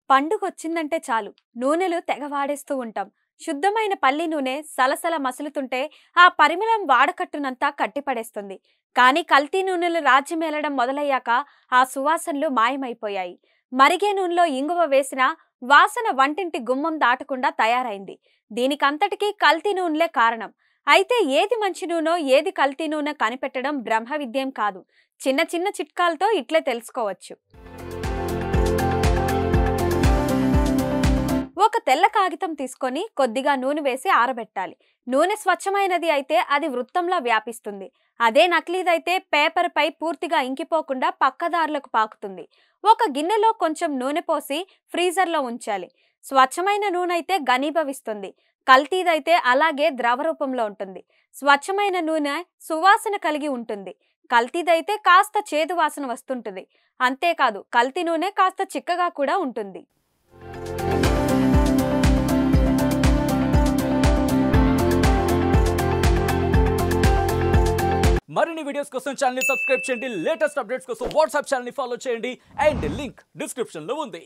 పండుగొచ్చిందంటే చాలు నూనెలు తెగ వాడేస్తూ ఉంటాం. శుద్ధమైన పల్లి నూనె సలసల మసులుతుంటే ఆ పరిమళం వాడకట్టునంతా కట్టిపడేస్తుంది. కానీ కల్తీ నూనెలు రాజ్యమేలడం మొదలయ్యాక ఆ సువాసనలు మాయమైపోయాయి. మరిగే నూనెలో ఇంగువ వేసిన వాసన వంటింటి గుమ్మం దాటకుండా తయారైంది. దీనికంతటికీ కల్తీ నూనెలే కారణం. అయితే ఏది మంచి నూనె ఏది కల్తీ నూనె కనిపెట్టడం బ్రహ్మ విద్యేం కాదు. చిన్న చిన్న చిట్కాలతో ఇట్లే తెలుసుకోవచ్చు. ఒక తెల్ల కాగితం తీసుకొని కొద్దిగా నూనె వేసి ఆరబెట్టాలి. నూనె స్వచ్ఛమైనది అయితే అది వృత్తంలా వ్యాపిస్తుంది. అదే నకిలీదైతే పేపర్ పై పూర్తిగా ఇంకిపోకుండా పక్కదారులకు పాకుతుంది. ఒక గిన్నెలో కొంచెం నూనె పోసి ఫ్రీజర్లో ఉంచాలి. స్వచ్ఛమైన నూనె అయితే ఘనీభవిస్తుంది. కల్తీదైతే అలాగే ద్రవ రూపంలో ఉంటుంది. స్వచ్ఛమైన నూనె సువాసన కలిగి ఉంటుంది. కల్తీదైతే కాస్త చేదు వాసన వస్తుంటుంది. అంతేకాదు కల్తీ నూనె కాస్త చిక్కగా కూడా ఉంటుంది. మరిన్ని వీడియోస్ కోసం ఛానల్ ని సబ్స్క్రైబ్ చేయండి. లేటెస్ట్ అప్డేట్స్ కోసం వాట్సాప్ ఛానల్ ని ఫాలో చేయండి. అండ్ లింక్ డిస్క్రిప్షన్ లో ఉంది.